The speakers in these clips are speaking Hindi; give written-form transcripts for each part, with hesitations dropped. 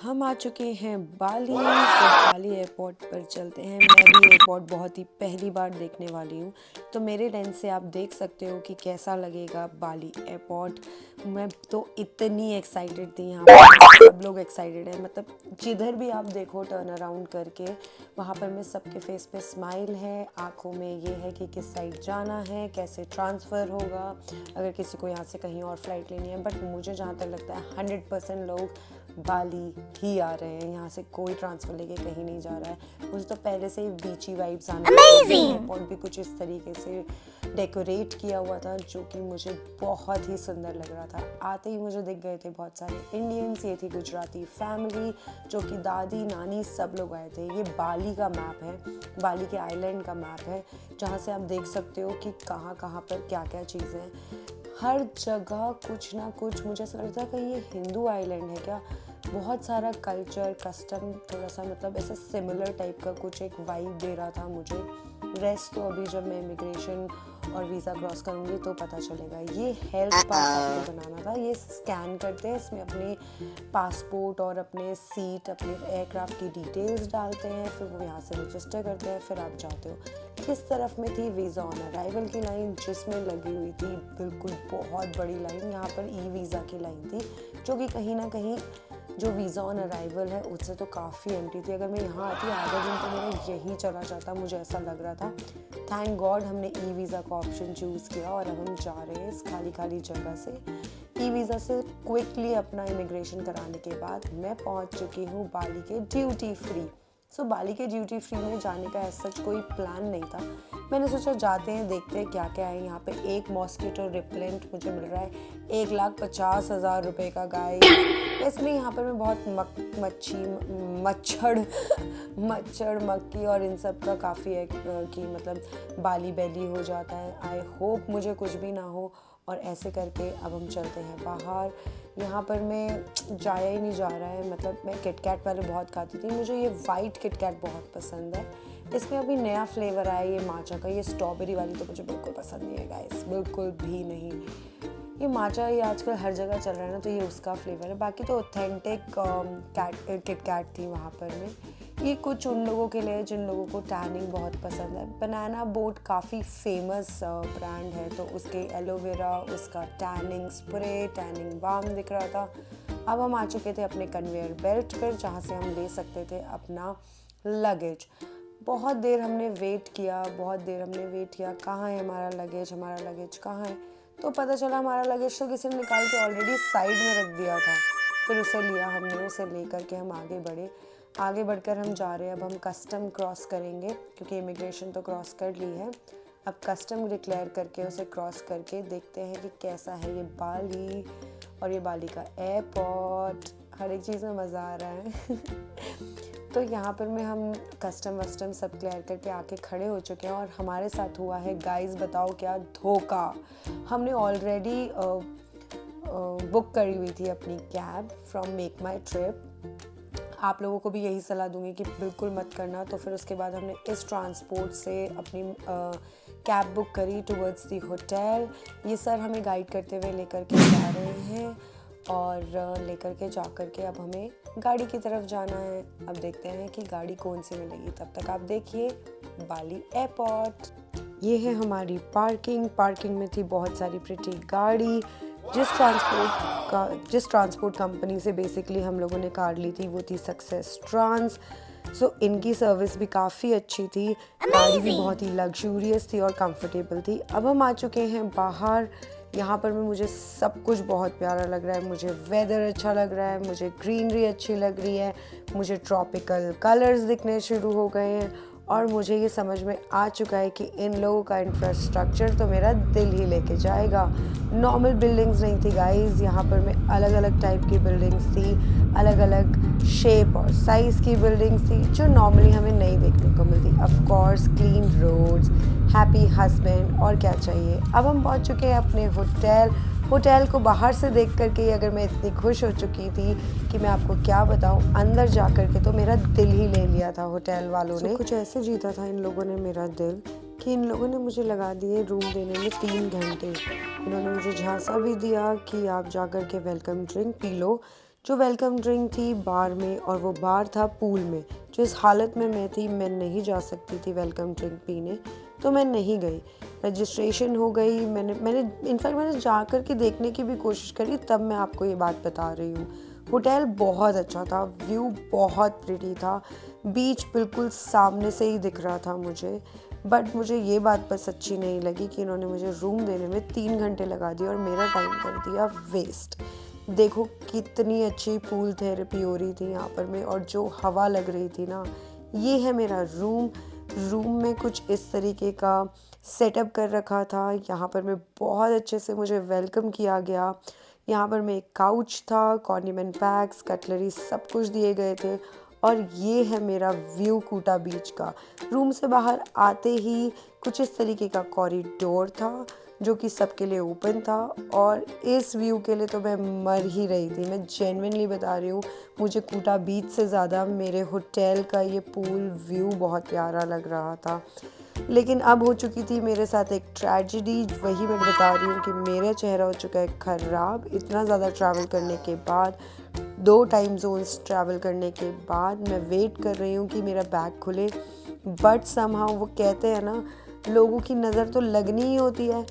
हम आ चुके हैं बाली। तो बाली एयरपोर्ट पर चलते हैं। मैं भी एयरपोर्ट बहुत ही पहली बार देखने वाली हूँ, तो मेरे लेंस से आप देख सकते हो कि कैसा लगेगा बाली एयरपोर्ट। मैं तो इतनी एक्साइटेड थी, यहाँ पर सब लोग एक्साइटेड है। मतलब जिधर भी आप देखो टर्न अराउंड करके, वहाँ पर मैं सबके फेस पे स्माइल है, आंखों में ये है कि किस साइड जाना है, कैसे ट्रांसफ़र होगा, अगर किसी को यहाँ से कहीं और फ्लाइट लेनी है। बट मुझे जहाँ तक लगता है 100% लोग बाली ही आ रहे हैं, यहाँ से कोई ट्रांसफ़र लेके कहीं नहीं जा रहा है। मुझे तो पहले से ही बीची वाइब्स आने लगी। एयरपोर्ट भी कुछ इस तरीके से डेकोरेट किया हुआ था जो कि मुझे बहुत ही सुंदर लग रहा था। आते ही मुझे दिख गए थे बहुत सारे इंडियंस, ये थी गुजराती फैमिली जो कि दादी नानी सब लोग आए थे। ये बाली का मैप है, बाली के आइलैंड का मैप है, जहाँ से आप देख सकते हो कि कहाँ कहाँ पर क्या क्या चीज़ें हैं। हर जगह कुछ ना कुछ, मुझे ऐसा लगता है कि ये हिंदू आइलैंड है क्या। बहुत सारा कल्चर कस्टम थोड़ा सा मतलब ऐसा सिमिलर टाइप का कुछ एक वाइब दे रहा था मुझे। रेस्ट तो अभी जब मैं इमिग्रेशन और वीज़ा क्रॉस करूँगी तो पता चलेगा। ये हेल्थ पास आपको बनाना था, ये स्कैन करते हैं, इसमें अपने पासपोर्ट और अपने सीट, अपने एयरक्राफ्ट की डिटेल्स डालते हैं, फिर वो यहाँ से रजिस्टर करते हैं, फिर आप जाते हो। किस तरफ में थी वीज़ा ऑन अराइवल की लाइन, जिसमें लगी हुई थी बिल्कुल बहुत बड़ी लाइन। यहाँ पर ई वीज़ा की लाइन थी जो कि कहीं ना कहीं जो वीज़ा ऑन अराइवल है उससे तो काफ़ी एम्प्टी थी। अगर मैं यहाँ आती आधा दिन तो मेरा यही चला जाता, मुझे ऐसा लग रहा था। थैंक गॉड हमने ई वीज़ा का ऑप्शन चूज़ किया और अब हम जा रहे हैं इस खाली खाली जगह से। ई वीज़ा से क्विकली अपना इमिग्रेशन कराने के बाद मैं पहुँच चुकी हूँ बाली के ड्यूटी फ्री। बाली के ड्यूटी फ्री में जाने का ऐसा सच कोई प्लान नहीं था। मैंने सोचा जाते हैं, देखते हैं क्या क्या है। यहाँ पे एक मॉस्किटो रिपेलेंट मुझे मिल रहा है 1,50,000 रुपये का गाइस। वैसे नहीं, यहाँ पर मैं बहुत मच्छर मक्खी और इन सब का काफ़ी है कि मतलब बाली बैली हो जाता है। आई होप मुझे कुछ भी ना हो। और ऐसे करके अब हम चलते हैं बाहर। यहाँ पर मैं जाया ही नहीं जा रहा है। मतलब मैं किटकैट पहले बहुत खाती थी, मुझे ये वाइट किटकैट बहुत पसंद है। इसमें अभी नया फ्लेवर आया है ये माचा का। ये स्ट्रॉबेरी वाली तो मुझे बिल्कुल पसंद नहीं है गाइस, बिल्कुल भी नहीं। ये माचा ये आजकल हर जगह चल रहा है ना, तो ये उसका फ्लेवर है। बाकी तो ऑथेंटिक किटकैट थी वहाँ पर में। ये कुछ उन लोगों के लिए जिन लोगों को टैनिंग बहुत पसंद है। बनाना बोट काफ़ी फेमस ब्रांड है, तो उसके एलोवेरा, उसका टैनिंग स्प्रे, टैनिंग बाम दिख रहा था। अब हम आ चुके थे अपने कन्वेयर बेल्ट पर, जहाँ से हम ले सकते थे अपना लगेज। बहुत देर हमने वेट किया, कहाँ है हमारा लगेज कहाँ है। तो पता चला हमारा लगेज तो किसी ने निकाल के ऑलरेडी साइड में रख दिया था। फिर उसे लिया हमने, उसे ले करके हम आगे बढ़कर हम जा रहे हैं। अब हम कस्टम क्रॉस करेंगे क्योंकि इमिग्रेशन तो क्रॉस कर ली है। अब कस्टम डिक्लेयर करके उसे क्रॉस करके देखते हैं कि कैसा है ये बाली और ये बाली का एयरपोर्ट। हर एक चीज़ में मज़ा आ रहा है। तो यहाँ पर में हम कस्टम सब क्लियर करके आके खड़े हो चुके हैं और हमारे साथ हुआ है गाइस, बताओ क्या धोखा। हमने ऑलरेडी बुक करी हुई थी अपनी cab from make my trip. आप लोगों को भी यही सलाह दूंगी कि बिल्कुल मत करना। तो फिर उसके बाद हमने इस ट्रांसपोर्ट से अपनी कैब बुक करी टुवर्ड्स दी होटल। ये सर हमें गाइड करते हुए लेकर के जा रहे हैं और लेकर के जा कर के अब हमें गाड़ी की तरफ जाना है। अब देखते हैं कि गाड़ी कौन सी मिलेगी। तब तक आप देखिए बाली एयरपोर्ट। ये है हमारी पार्किंग में थी बहुत सारी प्रिटी गाड़ी। जिस ट्रांसपोर्ट कंपनी से बेसिकली हम लोगों ने कार ली थी वो थी सक्सेस ट्रांस। इनकी सर्विस भी काफ़ी अच्छी थी। गाड़ी भी बहुत ही लग्जूरियस थी और कंफर्टेबल थी। अब हम आ चुके हैं बाहर। यहाँ पर भी मुझे सब कुछ बहुत प्यारा लग रहा है। मुझे वेदर अच्छा लग रहा है, मुझे ग्रीनरी अच्छी लग रही है, मुझे ट्रॉपिकल कलर्स दिखने शुरू हो गए हैं और मुझे ये समझ में आ चुका है कि इन लोगों का इंफ्रास्ट्रक्चर तो मेरा दिल ही लेके जाएगा। नॉर्मल बिल्डिंग्स नहीं थी गाइस, यहाँ पर में अलग अलग टाइप की बिल्डिंग्स थी, अलग अलग शेप और साइज़ की बिल्डिंग्स थी जो नॉर्मली हमें नहीं देखने को मिलती। Of course clean roads, happy husband, और क्या चाहिए। अब हम पहुँच चुके हैं अपने होटल को बाहर से देख करके ही अगर मैं इतनी खुश हो चुकी थी कि मैं आपको क्या बताऊं, अंदर जा कर के तो मेरा दिल ही ले लिया था होटल वालों ने। कुछ ऐसे जीता था इन लोगों ने मेरा दिल कि इन लोगों ने मुझे लगा दिए रूम देने में 3 घंटे। इन्होंने मुझे झांसा भी दिया कि आप जा कर के वेलकम ड्रिंक पी लो, जो वेलकम ड्रिंक थी बार में, और वो बार था पूल में। जो इस हालत में मैं थी, मैं नहीं जा सकती थी वेलकम ड्रिंक पीने, तो मैं नहीं गई। रजिस्ट्रेशन हो गई, मैंने इनफैक्ट मैंने जा कर के देखने की भी कोशिश करी, तब मैं आपको ये बात बता रही हूँ। होटल बहुत अच्छा था, व्यू बहुत प्रिटी था, बीच बिल्कुल सामने से ही दिख रहा था मुझे। बट मुझे ये बात बस अच्छी नहीं लगी कि इन्होंने मुझे रूम देने में 3 घंटे लगा दिए और मेरा टाइम कर दिया वेस्ट। देखो कितनी अच्छी पूल थेरेपी हो रही थी यहाँ पर में, और जो हवा लग रही थी ना। ये है मेरा रूम में कुछ इस तरीके का सेटअप कर रखा था। यहाँ पर मैं बहुत अच्छे से मुझे वेलकम किया गया। यहाँ पर मैं एक काउच था, कॉन्डिमेंट पैक्स, कटलरी सब कुछ दिए गए थे। और ये है मेरा व्यू कूटा बीच का। रूम से बाहर आते ही कुछ इस तरीके का कॉरिडोर था जो कि सबके लिए ओपन था, और इस व्यू के लिए तो मैं मर ही रही थी। मैं जेन्युइनली बता रही हूँ, मुझे कूटा बीच से ज़्यादा मेरे होटल का ये पूल व्यू बहुत प्यारा लग रहा था। लेकिन अब हो चुकी थी मेरे साथ एक ट्रेजेडी, वही मैं बता रही हूँ कि मेरा चेहरा हो चुका है ख़राब। इतना ज़्यादा ट्रैवल करने के बाद, 2 टाइम जोन्स ट्रैवल करने के बाद, मैं वेट कर रही हूँ कि मेरा बैग खुले। बट समहाउ वो कहते हैं ना, लोगों की नज़र तो लगनी ही होती है,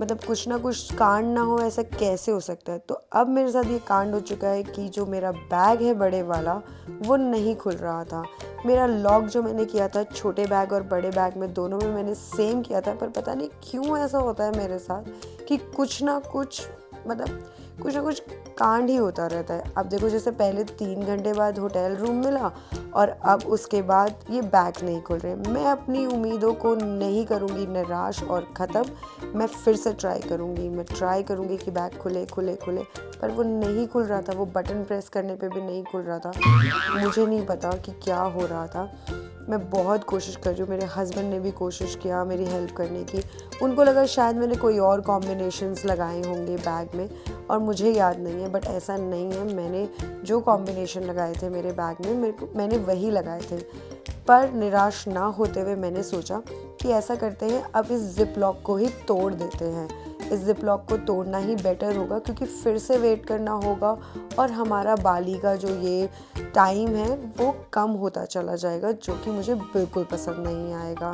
मतलब कुछ ना कुछ कांड ना हो, ऐसा कैसे हो सकता है। तो अब मेरे साथ ये कांड हो चुका है कि जो मेरा बैग है बड़े वाला, वो नहीं खुल रहा था। मेरा लॉक जो मैंने किया था छोटे बैग और बड़े बैग में, दोनों में मैंने सेम किया था, पर पता नहीं क्यों ऐसा होता है मेरे साथ कि कुछ ना कुछ कांड ही होता रहता है। अब देखो, जैसे पहले 3 घंटे बाद होटल रूम मिला, और अब उसके बाद ये बैग नहीं खुल रहे। मैं अपनी उम्मीदों को नहीं करूँगी निराश और ख़त्म। मैं फिर से ट्राई करूँगी कि बैग खुले, पर वो नहीं खुल रहा था। वो बटन प्रेस करने पे भी नहीं खुल रहा था। मुझे नहीं पता कि क्या हो रहा था। मैं बहुत कोशिश कर रही हूँ, मेरे हस्बैंड ने भी कोशिश किया मेरी हेल्प करने की। उनको लगा शायद मैंने कोई और कॉम्बिनेशंस लगाए होंगे बैग में, और मुझे याद नहीं है। बट ऐसा नहीं है, मैंने जो कॉम्बिनेशन लगाए थे मेरे बैग में, मैंने वही लगाए थे। पर निराश ना होते हुए मैंने सोचा कि ऐसा करते हैं, अब इस जिप लॉक को ही तोड़ देते हैं। इस जिप लॉक को तोड़ना ही बेटर होगा, क्योंकि फिर से वेट करना होगा, और हमारा बाली का जो ये टाइम है वो कम होता चला जाएगा, जो कि मुझे बिल्कुल पसंद नहीं आएगा।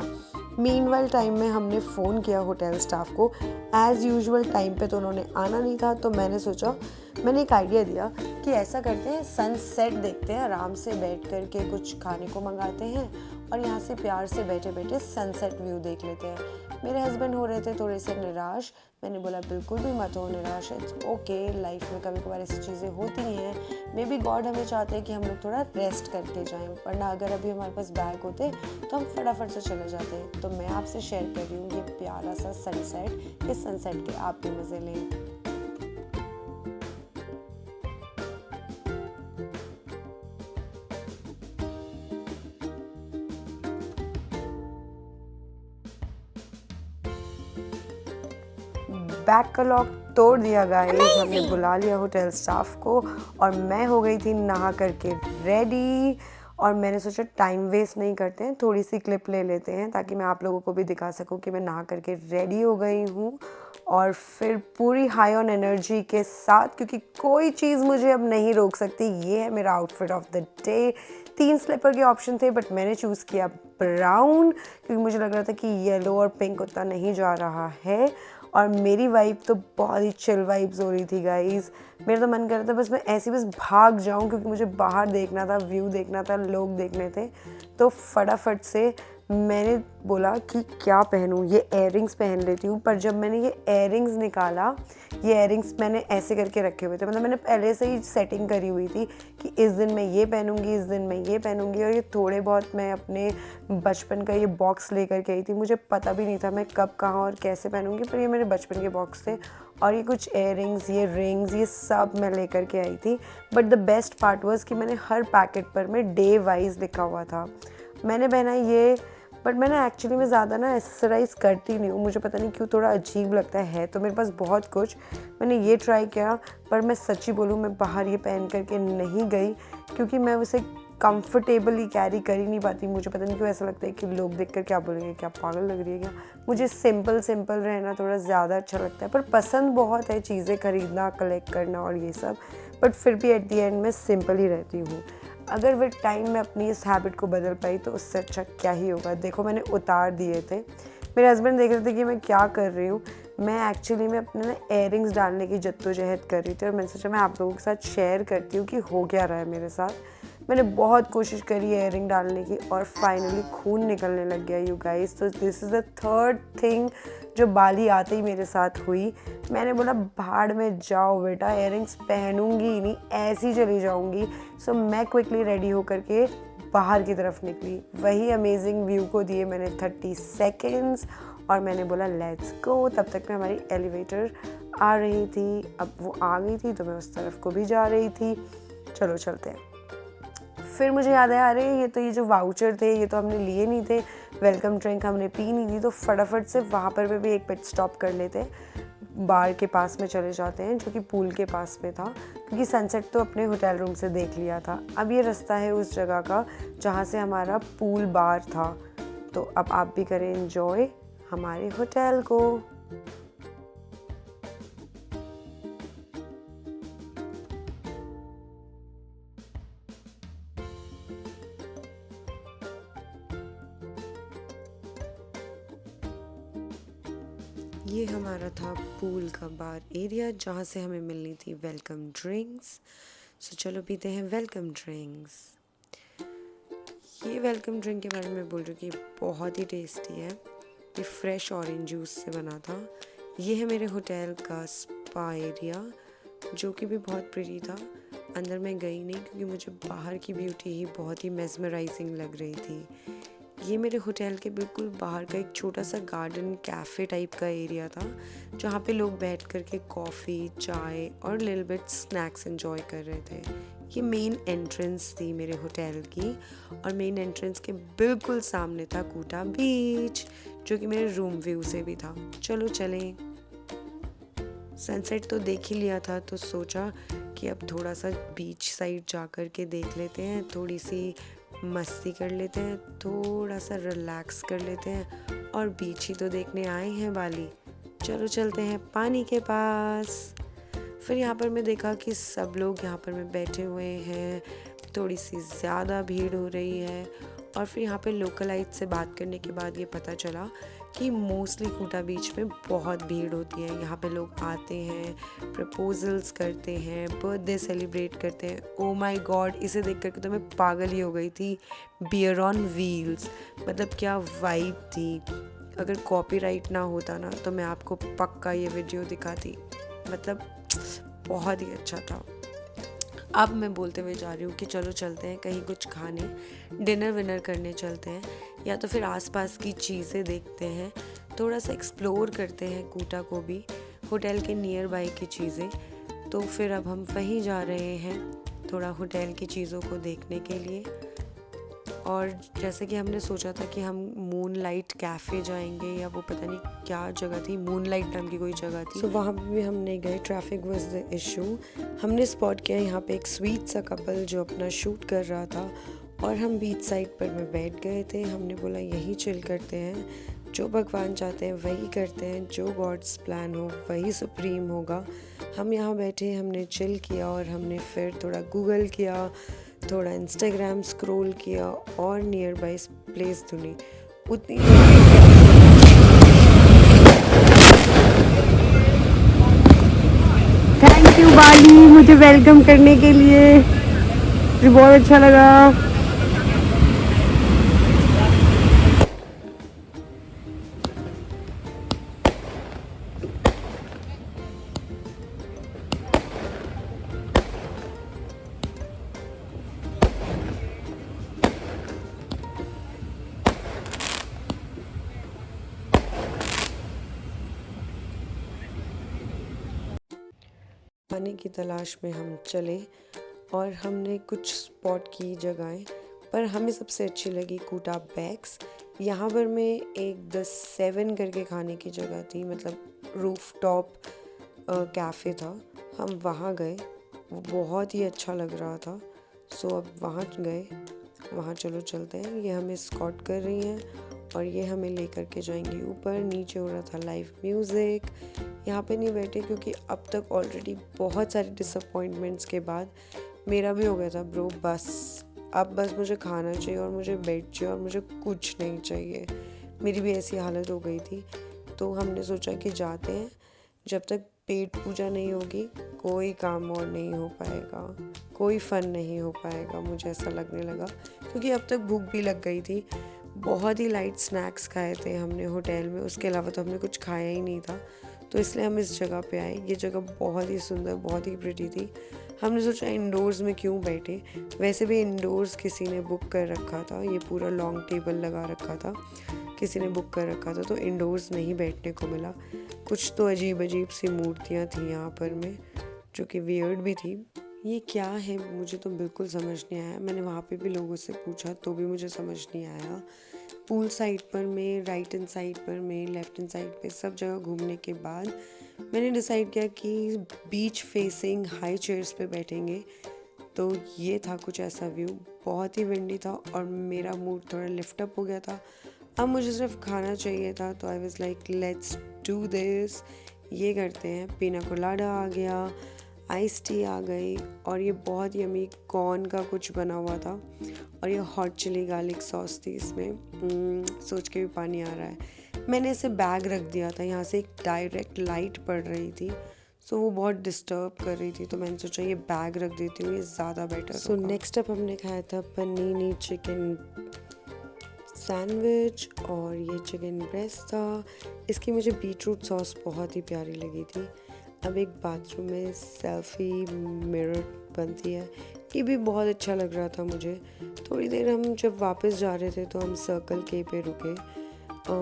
मीनवाइल टाइम में हमने फ़ोन किया होटल स्टाफ को। एज़ यूजुअल टाइम पे तो उन्होंने आना नहीं था, तो मैंने एक आइडिया दिया कि ऐसा करते हैं, सनसेट देखते हैं, आराम से बैठ कर के कुछ खाने को मंगाते हैं, और यहाँ से प्यार से बैठे बैठे सनसेट व्यू देख लेते हैं। मेरे हस्बैंड हो रहे थे थोड़े से निराश। मैंने बोला बिल्कुल भी मत हो निराश, इट्स ओके, लाइफ में कभी कभार ऐसी चीज़ें होती हैं। मे बी गॉड हमें चाहते हैं कि हम लोग थोड़ा रेस्ट करके जाएं, वरना अगर अभी हमारे पास बैग होते तो हम फटाफट से चले जाते। तो मैं आपसे शेयर कर रही हूँ ये प्यारा सा सनसेट। इस सनसेट के आप भी मज़े लें। बैग का लॉक तोड़ दिया गाइस, हमने बुला लिया होटल स्टाफ को, और मैं हो गई थी नहा करके रेडी। और मैंने सोचा टाइम वेस्ट नहीं करते हैं, थोड़ी सी क्लिप ले लेते हैं ताकि मैं आप लोगों को भी दिखा सकूं कि मैं नहा करके रेडी हो गई हूँ। और फिर पूरी हाई ऑन एनर्जी के साथ, क्योंकि कोई चीज़ मुझे अब नहीं रोक सकती। ये है मेरा outfit of the day. 3 sleeper के ऑप्शन थे, बट मैंने चूज़ किया ब्राउन, क्योंकि मुझे लग रहा था कि येलो और पिंक उतना नहीं जा रहा है। और मेरी वाइब तो बहुत ही चिल वाइब्स हो रही थी गाइस। मेरा तो मन कर रहा था बस मैं ऐसे बस भाग जाऊं, क्योंकि मुझे बाहर देखना था, व्यू देखना था, लोग देखने थे। तो फटाफट से मैंने बोला कि क्या पहनूं, ये इयररिंग्स पहन लेती हूँ। पर जब मैंने ये इयररिंग्स निकाला, ये इयररिंग्स मैंने ऐसे करके रखे हुए थे, मतलब मैंने पहले से ही सेटिंग करी हुई थी कि इस दिन मैं ये पहनूंगी, इस दिन मैं ये पहनूंगी। और ये थोड़े बहुत मैं अपने बचपन का ये बॉक्स लेकर के आई थी। मुझे पता भी नहीं था मैं कब, कहाँ और कैसे पहनूंगी, पर ये मेरे बचपन के बॉक्स थे। और ये कुछ इयररिंग्स, ये रिंग्स, ये सब मैं लेकर के आई थी। But the best part was कि मैंने हर पैकेट पर में डे वाइज लिखा हुआ था। मैंने पहना ये, बट मैंने एक्चुअली में ज़्यादा ना एक्सरसाइज करती नहीं हूँ, मुझे पता नहीं क्यों थोड़ा अजीब लगता है। तो मेरे पास बहुत कुछ, मैंने ये ट्राई किया, पर मैं सच्ची बोलूँ मैं बाहर ये पहन करके नहीं गई, क्योंकि मैं उसे कंफर्टेबली कैरी कर ही नहीं पाती। मुझे पता नहीं क्यों ऐसा लगता है कि लोग देखकर क्या बोलेंगे, क्या पागल लग रही है क्या। मुझे सिंपल सिंपल रहना थोड़ा ज़्यादा अच्छा लगता है, पर पसंद बहुत है चीज़ें खरीदना, कलेक्ट करना और ये सब, बट फिर भी एट दी एंड मैं सिंपल ही रहती हूँ। अगर विद टाइम मैं अपनी इस हैबिट को बदल पाई तो उससे अच्छा क्या ही होगा। देखो मैंने उतार दिए थे, मेरे हस्बैंड देख रहे थे कि मैं क्या कर रही हूँ। मैं एक्चुअली में अपने ना इयररिंग्स डालने की जद्दोजहद कर रही थी और मैंने सोचा मैं आप लोगों के साथ शेयर करती हूँ कि हो क्या रहा है मेरे साथ। मैंने बहुत कोशिश करी इयररिंग डालने की और फाइनली खून निकलने लग गया यू गाइस। तो this is the third thing जो बाली आते ही मेरे साथ हुई। मैंने बोला भाड़ में जाओ बेटा, इयररिंग्स पहनूंगी ही नहीं, ऐसी चली जाऊंगी। सो मैं क्विकली रेडी होकर के बाहर की तरफ निकली। वही अमेजिंग व्यू को दिए मैंने 30 सेकेंड्स और मैंने बोला लेट्स गो। तब तक में हमारी एलिवेटर आ रही थी, अब वो आ गई थी तो मैं उस तरफ को भी जा रही थी। चलो चलते हैं। फिर मुझे याद आया अरे ये जो वाउचर थे ये तो हमने लिए नहीं थे, वेलकम ड्रिंक हमने पी नहीं थी, तो फटाफट से वहाँ पर भी एक पिट स्टॉप कर लेते, बार के पास में चले जाते हैं जो कि पूल के पास में था, क्योंकि सनसेट तो अपने होटल रूम से देख लिया था। अब ये रास्ता है उस जगह का जहाँ से हमारा पूल बार था। तो अब आप भी करें एंजॉय हमारे होटल को। ये हमारा था पूल का बार एरिया जहाँ से हमें मिलनी थी वेलकम ड्रिंक्स। सो चलो पीते हैं वेलकम ड्रिंक्स। ये वेलकम ड्रिंक के बारे में बोल रही हूँ कि बहुत ही टेस्टी है। ये फ्रेश ऑरेंज जूस से बना था। ये है मेरे होटल का स्पा एरिया जो कि भी बहुत प्रिटी था। अंदर मैं गई नहीं क्योंकि मुझे बाहर की ब्यूटी ही बहुत ही मेस्मराइजिंग लग रही थी। ये मेरे होटल के बिल्कुल बाहर का एक छोटा सा गार्डन कैफ़े टाइप का एरिया था जहाँ पे लोग बैठ कर के कॉफ़ी, चाय और लिटिल बिट स्नैक्स एंजॉय कर रहे थे। ये मेन एंट्रेंस थी मेरे होटल की और मेन एंट्रेंस के बिल्कुल सामने था कूटा बीच जो कि मेरे रूम व्यू से भी था। चलो चलें। सनसेट तो देख ही लिया था तो सोचा कि अब थोड़ा सा बीच साइड जा कर के देख लेते हैं, थोड़ी सी मस्ती कर लेते हैं, थोड़ा सा रिलैक्स कर लेते हैं, और बीच ही तो देखने आए हैं बाली। चलो चलते हैं पानी के पास। फिर यहाँ पर मैं देखा कि सब लोग यहाँ पर में बैठे हुए हैं, थोड़ी सी ज़्यादा भीड़ हो रही है। और फिर यहाँ पे लोकलाइट से बात करने के बाद ये पता चला कि मोस्टली कूटा बीच में बहुत भीड़ होती है। यहाँ पे लोग आते हैं, प्रपोजल्स करते हैं, बर्थडे सेलिब्रेट करते हैं। ओ माय गॉड, इसे देख करके तो मैं पागल ही हो गई थी। बियर ऑन व्हील्स, मतलब क्या वाइब थी। अगर कॉपीराइट ना होता ना तो मैं आपको पक्का ये वीडियो दिखाती, मतलब बहुत ही अच्छा था। अब मैं बोलते हुए जा रही हूँ कि चलो चलते हैं कहीं कुछ खाने, डिनर विनर करने चलते हैं, या तो फिर आसपास की चीज़ें देखते हैं, थोड़ा सा एक्सप्लोर करते हैं कूटा को भी, होटल के नियर बाय की चीज़ें। तो फिर अब हम वहीं जा रहे हैं थोड़ा होटल की चीज़ों को देखने के लिए। और जैसे कि हमने सोचा था कि हम मूनलाइट कैफ़े जाएंगे, या वो पता नहीं क्या जगह थी, मूनलाइट नाम की कोई जगह थी। वहाँ पे भी हम नहीं गए, ट्रैफिक वाज द इशू। हमने स्पॉट किया यहाँ पे एक स्वीट सा कपल जो अपना शूट कर रहा था, और हम बीच साइड पर में बैठ गए थे। हमने बोला यहीं चिल करते हैं, जो भगवान चाहते हैं वही करते हैं, जो गॉड्स प्लान हो वही सुप्रीम होगा। हम यहाँ बैठे, हमने चिल किया और हमने फिर थोड़ा गूगल किया, थोड़ा इंस्टाग्राम स्क्रॉल किया और नियर बाई प्लेस ढूंढी। उतनी थैंक यू बाली मुझे वेलकम करने के लिए, मुझे बहुत अच्छा लगा। पानी की तलाश में हम चले और हमने कुछ स्पॉट की जगहें, पर हमें सबसे अच्छी लगी कूटा बैग्स। यहाँ पर में एक द 7 करके खाने की जगह थी, मतलब रूफ टॉप कैफ़े था। हम वहाँ गए, वो बहुत ही अच्छा लग रहा था। सो अब वहाँ गए, वहाँ चलो चलते हैं। ये हमें स्कॉट कर रही हैं और ये हमें लेकर के जाएंगी ऊपर। नीचे हो रहा था लाइव म्यूज़िक। यहाँ पे नहीं बैठे क्योंकि अब तक ऑलरेडी बहुत सारे डिसअपॉइंटमेंट्स के बाद मेरा भी हो गया था ब्रो, अब बस मुझे खाना चाहिए और मुझे बेड चाहिए और मुझे कुछ नहीं चाहिए। मेरी भी ऐसी हालत हो गई थी। तो हमने सोचा कि जाते हैं, जब तक पेट पूजा नहीं होगी कोई काम और नहीं हो पाएगा, कोई फ़न नहीं हो पाएगा, मुझे ऐसा लगने लगा। क्योंकि अब तक भूख भी लग गई थी। बहुत ही लाइट स्नैक्स खाए थे हमने होटल में, उसके अलावा तो हमने कुछ खाया ही नहीं था। तो इसलिए हम इस जगह पे आए। ये जगह बहुत ही सुंदर, बहुत ही प्रिटी थी। हमने सोचा इंडोर्स में क्यों बैठे, वैसे भी इंडोर्स किसी ने बुक कर रखा था, ये पूरा लॉन्ग टेबल लगा रखा था, किसी ने बुक कर रखा था, तो इंडोर्स नहीं बैठने को मिला। कुछ तो अजीब अजीब सी मूर्तियाँ थी यहाँ पर में, जो कि वियर्ड भी थी। ये क्या है मुझे तो बिल्कुल समझ नहीं आया। मैंने वहाँ पे भी लोगों से पूछा तो भी मुझे समझ नहीं आया। पूल साइड पर में, राइट हैंड साइड पर में, लेफ्ट हैंड साइड पे सब जगह घूमने के बाद मैंने डिसाइड किया कि बीच फेसिंग हाई चेयर्स पे बैठेंगे। तो ये था कुछ ऐसा व्यू, बहुत ही विंडी था और मेरा मूड थोड़ा लिफ्ट अप हो गया था। अब मुझे सिर्फ खाना चाहिए था, तो आई was like let's do this, ये करते हैं। पीना कोलाडा आ गया, आइस टी आ गई और ये बहुत यमी कॉर्न का कुछ बना हुआ था और ये हॉट चिली गार्लिक सॉस थी इसमें। सोच के भी पानी आ रहा है। मैंने इसे बैग रख दिया था, यहाँ से एक डायरेक्ट लाइट पड़ रही थी, सो वो बहुत डिस्टर्ब कर रही थी, तो मैंने सोचा ये बैग रख देती हूँ, ये ज़्यादा बेटर। सो नेक्स्ट अप हमने खाया था पनीनी चिकन सैंडविच और ये चिकन ब्रेस्ट था। इसकी मुझे बीटरूट सॉस बहुत ही प्यारी लगी थी। अब एक बाथरूम में सेल्फी मिरर बनती है, ये भी बहुत अच्छा लग रहा था मुझे। थोड़ी देर हम जब वापस जा रहे थे तो हम सर्कल के पे रुके।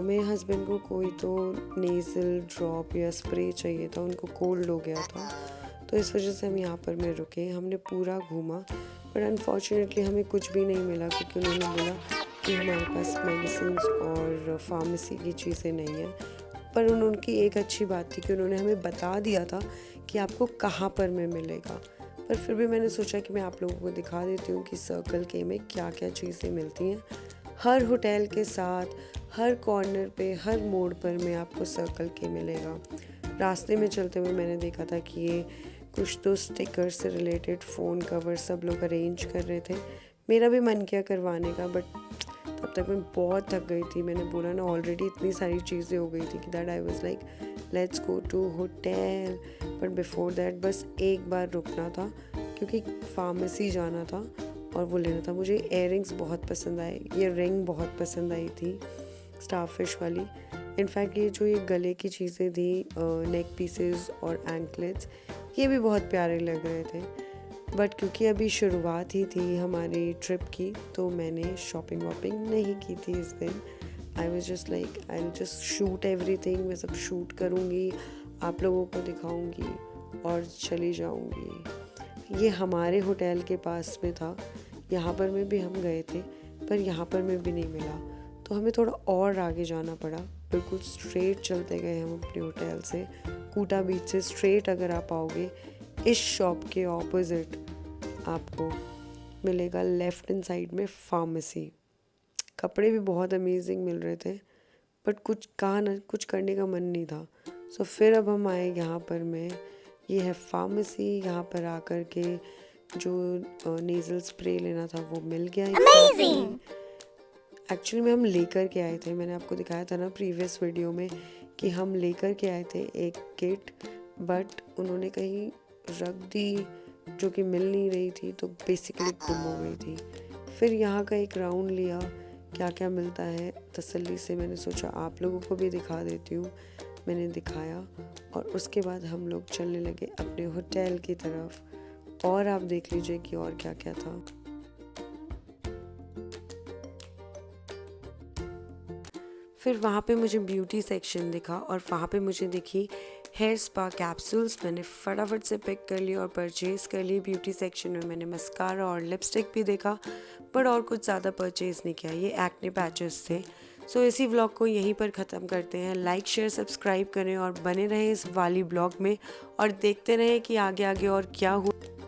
मेरे हस्बैंड को कोई तो नेज़ल ड्रॉप या स्प्रे चाहिए था, उनको कोल्ड हो गया था, तो इस वजह से हम यहाँ पर में रुके। हमने पूरा घूमा बट अनफॉर्चुनेटली हमें कुछ भी नहीं मिला क्योंकि उन्होंने बोला कि हमारे पास मेडिसिन और फार्मेसी की चीज़ें नहीं हैं। पर उनकी एक अच्छी बात थी कि उन्होंने हमें बता दिया था कि आपको कहाँ पर में मिलेगा। पर फिर भी मैंने सोचा कि मैं आप लोगों को दिखा देती हूँ कि सर्कल के में क्या क्या चीज़ें मिलती हैं। हर होटल के साथ, हर कॉर्नर पे, हर मोड़ पर में आपको सर्कल के मिलेगा। रास्ते में चलते हुए मैंने देखा था कि ये कुछ तो स्टिकर से रिलेटेड फ़ोन कवर सब लोग अरेंज कर रहे थे। मेरा भी मन किया करवाने का, बट तब तक मैं बहुत थक गई थी। मैंने बोला ना, ऑलरेडी इतनी सारी चीज़ें हो गई थी कि that I was like let's go to hotel. But before that बस एक बार रुकना था क्योंकि फार्मेसी जाना था और वो लेना था। मुझे इयररिंग्स बहुत पसंद आए, ये रिंग बहुत पसंद आई थी स्टारफिश वाली। इनफैक्ट ये जो ये गले की चीज़ें थी, नेक पीसेस और एंकलेट्स, ये भी बहुत प्यारे लग रहे थे। बट क्योंकि अभी शुरुआत ही थी हमारी ट्रिप की, तो मैंने शॉपिंग वॉपिंग नहीं की थी इस दिन। I was just like I will just shoot everything. मैं सब शूट करूँगी, आप लोगों को दिखाऊँगी और चली जाऊँगी। ये हमारे होटल के पास में था, यहाँ पर में भी हम गए थे पर यहाँ पर में भी नहीं मिला, तो हमें थोड़ा और आगे जाना पड़ा। बिल्कुल स्ट्रेट चलते गए हम अपने होटल से। कूटा बीच से स्ट्रेट अगर आप आओगे, इस शॉप के ऑपोजिट आपको मिलेगा लेफ़्ट हैंड साइड में फार्मेसी। कपड़े भी बहुत अमेजिंग मिल रहे थे बट कुछ करने का मन नहीं था। सो फिर अब हम आए यहाँ पर में, ये है फार्मेसी। यहाँ पर आकर के जो नेज़ल स्प्रे लेना था वो मिल गया। एक्चुअली में हम लेकर के आए थे, मैंने आपको दिखाया था ना प्रीवियस वीडियो में कि हम लेकर के आए थे एक किट, बट उन्होंने कहीं रख दी जो कि मिल नहीं रही थी, तो बेसिकली गुम हो गई थी। फिर यहाँ का एक राउंड लिया, क्या क्या मिलता है तसल्ली से। मैंने सोचा आप लोगों को भी दिखा देती हूँ। मैंने दिखाया और उसके बाद हम लोग चलने लगे अपने होटल की तरफ। और आप देख लीजिए कि और क्या क्या था। फिर वहाँ पे मुझे ब्यूटी सेक्शन दिखा और वहाँ पे मुझे दिखी हेयर स्पा कैप्सूल्स। मैंने फटाफट से पिक कर ली और परचेज़ कर ली। ब्यूटी सेक्शन में मैंने मस्कारा और लिपस्टिक भी देखा बट और कुछ ज़्यादा परचेज़ नहीं किया। ये एक्ने पैचेस थे। सो इसी व्लॉग को यहीं पर ख़त्म करते हैं। लाइक शेयर सब्सक्राइब करें और बने रहें इस वाली ब्लॉग में और देखते रहें कि आगे आगे और क्या हुआ।